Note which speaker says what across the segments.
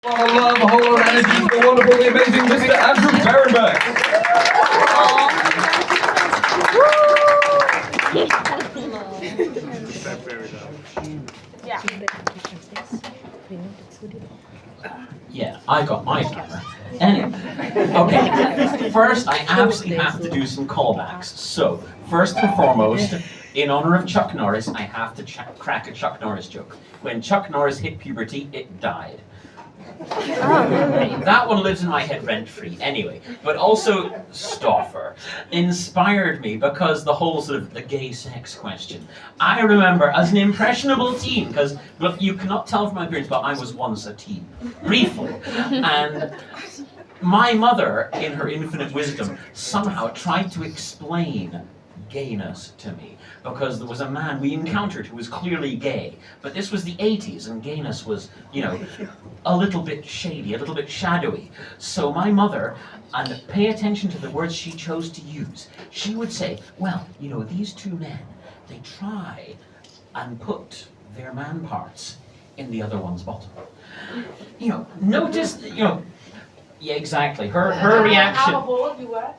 Speaker 1: A lot of love, a whole lot of energy for the wonderful, the amazing Mr. Andrew Berenbeck.
Speaker 2: Yeah, I got my camera. Anyway, okay. First, I absolutely have to do some callbacks. So, first and foremost, in honor of Chuck Norris, I have to crack a Chuck Norris joke. When Chuck Norris hit puberty, it died. Hey, that one lives in my head rent-free anyway. But also, Stauffer inspired me because the whole sort of the gay sex question. I remember as an impressionable teen, because you cannot tell from my appearance, but I was once a teen, briefly. And my mother, in her infinite wisdom, somehow tried to explain gayness to me, because there was a man we encountered who was clearly gay, but this was the 80s and gayness was, a little bit shady, a little bit shadowy. So my mother, and pay attention to the words she chose to use, she would say, well, these two men, they try and put their man parts in the other one's bottom. Notice, yeah, exactly, her reaction.
Speaker 3: How old you were?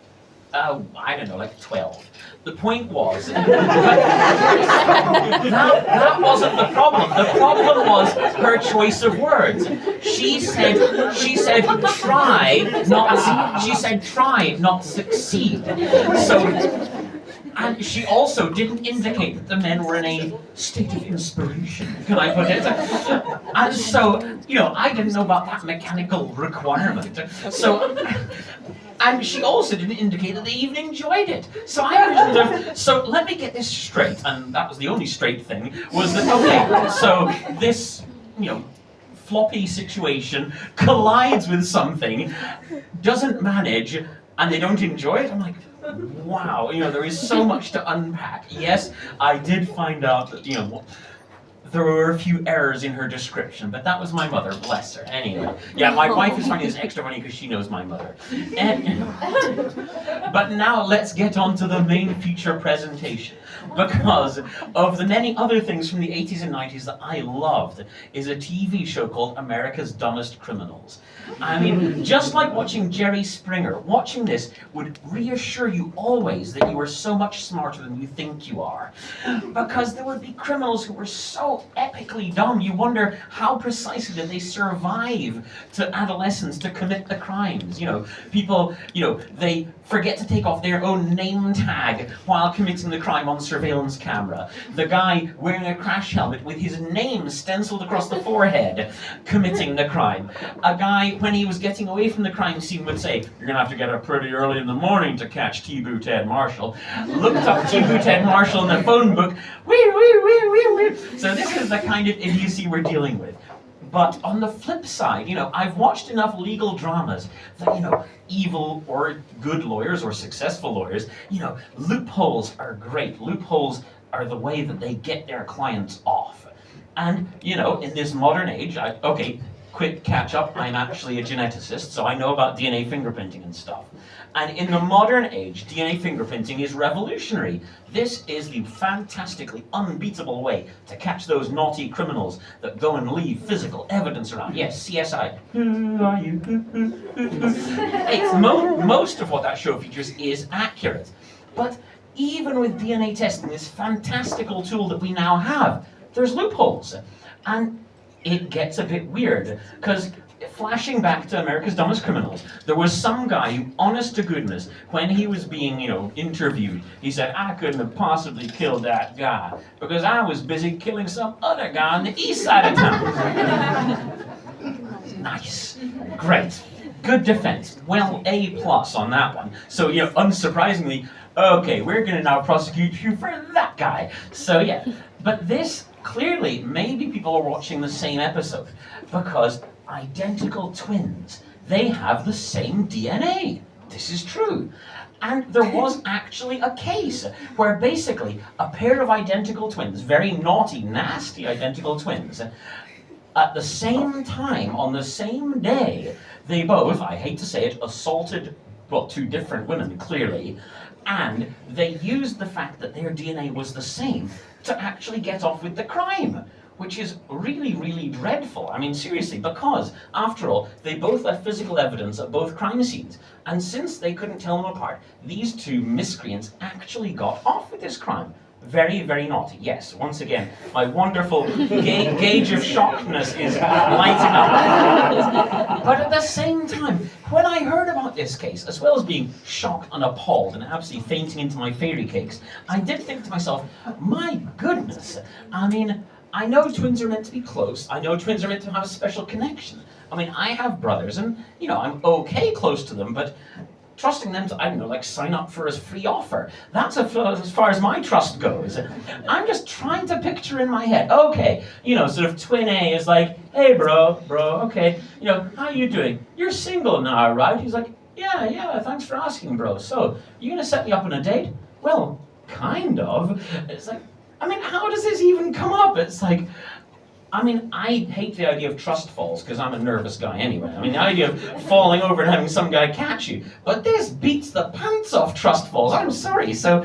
Speaker 2: I don't know, like 12. The point was, that wasn't the problem. The problem was her choice of words. She said, try, not succeed. And she also didn't indicate that the men were in a state of inspiration, can I put it? And so, I didn't know about that mechanical requirement. And she also didn't indicate that they even enjoyed it. So so let me get this straight, and that was the only straight thing, was that, okay, so this, floppy situation collides with something, doesn't manage, and they don't enjoy it. I'm like, wow, there is so much to unpack. Yes, I did find out that, there were a few errors in her description, but that was my mother, bless her. Anyway, yeah, my wife is finding this extra funny because she knows my mother. But now let's get on to the main feature presentation. Because of the many other things from the 80s and 90s that I loved is a TV show called America's Dumbest Criminals. I mean, just like watching Jerry Springer, watching this would reassure you always that you are so much smarter than you think you are. Because there would be criminals who were so epically dumb, you wonder how precisely did they survive to adolescence to commit the crimes. People, they forget to take off their own name tag while committing the crime on surveillance camera. The guy wearing a crash helmet with his name stenciled across the forehead, committing the crime. A guy, when he was getting away from the crime scene, would say, "You're gonna have to get up pretty early in the morning to catch T-Boo Ted Marshall." Looked up T-Boo Ted Marshall in the phone book. Wee. So this is the kind of idiocy we're dealing with. But on the flip side, I've watched enough legal dramas that, evil or good lawyers or successful lawyers, loopholes are great. Loopholes are the way that they get their clients off. And, in this modern age, quick catch up, I'm actually a geneticist, so I know about DNA fingerprinting and stuff. And in the modern age, DNA fingerprinting is revolutionary. This is the fantastically unbeatable way to catch those naughty criminals that go and leave physical evidence around. Yes, CSI. Who are you? Most of what that show features is accurate. But even with DNA testing, this fantastical tool that we now have, there's loopholes. And it gets a bit weird, because flashing back to America's Dumbest Criminals, there was some guy who, honest to goodness, when he was being, interviewed, he said, "I couldn't have possibly killed that guy because I was busy killing some other guy on the east side of town." Nice. Great. Good defense. Well, A+ on that one. So, unsurprisingly, okay, we're going to now prosecute you for that guy. So, yeah. But this, clearly, maybe people are watching the same episode because identical twins, they have the same DNA. This is true. And there was actually a case where basically a pair of identical twins, very naughty, nasty identical twins, at the same time, on the same day, they both, I hate to say it, assaulted, two different women, clearly, and they used the fact that their DNA was the same to actually get off with the crime, which is really, really dreadful. I mean, seriously, because, after all, they both left physical evidence at both crime scenes. And since they couldn't tell them apart, these two miscreants actually got off with this crime. Very, very naughty. Yes, once again, my wonderful gauge of shockness is lighting up. But at the same time, when I heard about this case, as well as being shocked and appalled and absolutely fainting into my fairy cakes, I did think to myself, my goodness, I mean, I know twins are meant to be close. I know twins are meant to have a special connection. I mean, I have brothers and, you know, I'm okay close to them, but trusting them to, I don't know, like sign up for a free offer. That's as far as my trust goes. I'm just trying to picture in my head, okay, you know, sort of twin A is like, hey bro, okay, you know, how you doing? You're single now, right? He's like, yeah, thanks for asking, bro. So, you gonna set me up on a date? Well, kind of. It's like, I mean, how does this even come up? It's like, I mean, I hate the idea of trust falls, because I'm a nervous guy anyway. I mean, the idea of falling over and having some guy catch you. But this beats the pants off trust falls, I'm sorry. So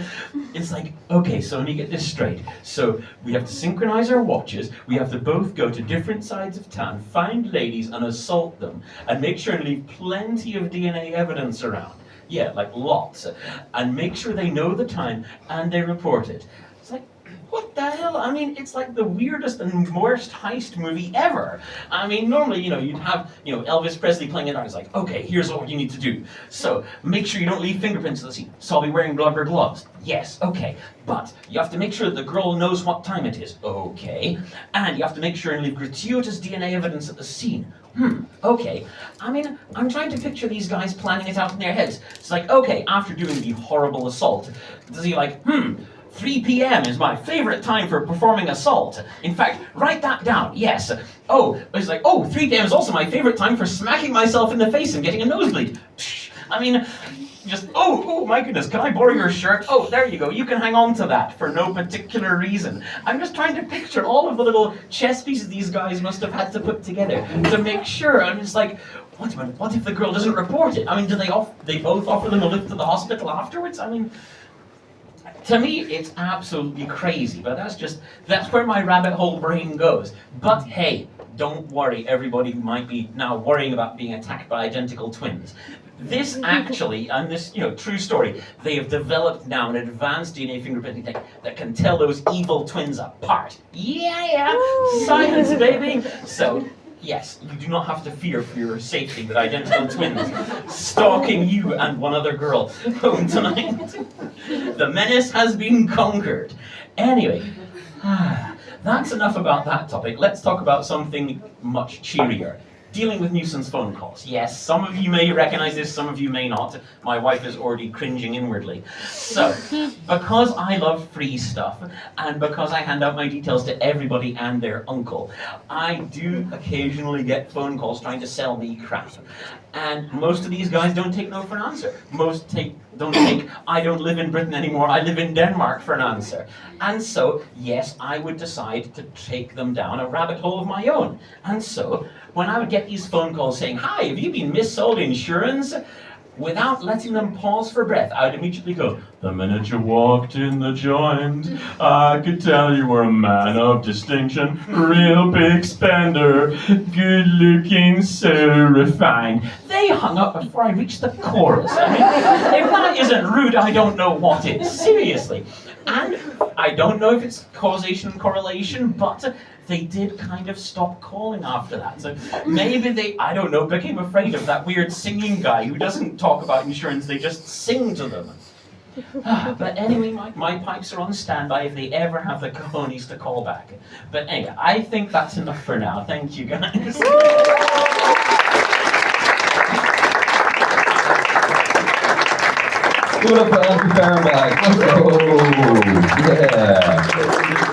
Speaker 2: it's like, okay, so let me get this straight. So we have to synchronize our watches, we have to both go to different sides of town, find ladies and assault them, and make sure and leave plenty of DNA evidence around. Yeah, like lots. And make sure they know the time and they report it. It's like, what the hell? I mean, it's like the weirdest and worst heist movie ever. I mean, normally, you know, you'd have, you know, Elvis Presley playing it out. It's like, okay, here's what you need to do. So, make sure you don't leave fingerprints at the scene. So I'll be wearing rubber gloves. Yes, okay. But you have to make sure the girl knows what time it is. Okay. And you have to make sure and leave gratuitous DNA evidence at the scene. Okay. I mean, I'm trying to picture these guys planning it out in their heads. It's like, okay, after doing the horrible assault, does he like, 3 p.m. is my favorite time for performing assault. In fact, write that down, yes. Oh, it's like, 3 p.m. is also my favorite time for smacking myself in the face and getting a nosebleed. I mean, just, oh my goodness, can I borrow your shirt? Oh, there you go, you can hang on to that for no particular reason. I'm just trying to picture all of the little chess pieces these guys must have had to put together to make sure. I'm just like, what if the girl doesn't report it? I mean, do they both offer them a lift to the hospital afterwards? I mean, to me, it's absolutely crazy, but that's where my rabbit hole brain goes. But hey, don't worry, everybody who might be now worrying about being attacked by identical twins. This actually, and this, you know, true story, they have developed now an advanced DNA fingerprinting tech that can tell those evil twins apart. Yeah, science, baby! So, yes, you do not have to fear for your safety with identical twins stalking you and one other girl home tonight. The menace has been conquered. Anyway, that's enough about that topic. Let's talk about something much cheerier. Dealing with nuisance phone calls. Yes, some of you may recognize this, some of you may not. My wife is already cringing inwardly. So, because I love free stuff, and because I hand out my details to everybody and their uncle, I do occasionally get phone calls trying to sell me crap. And most of these guys don't take no for an answer. Most don't take, I don't live in Britain anymore, I live in Denmark for an answer. And so, yes, I would decide to take them down a rabbit hole of my own. And so, when I would get these phone calls saying, hi, have you been missold insurance? Without letting them pause for breath, I would immediately go, the minute you walked in the joint, I could tell you were a man of distinction, real big spender, good looking, so refined. They hung up before I reached the chorus. I mean, if that isn't rude, I don't know what is. Seriously. And I don't know if it's causation and correlation, but they did kind of stop calling after that. So maybe they, I don't know, became afraid of that weird singing guy who doesn't talk about insurance, they just sing to them. But anyway, my pipes are on standby if they ever have the cojones to call back. But anyway, I think that's enough for now. Thank you, guys.
Speaker 1: Give it up for Andrew Fahrenbach. Oh, yeah.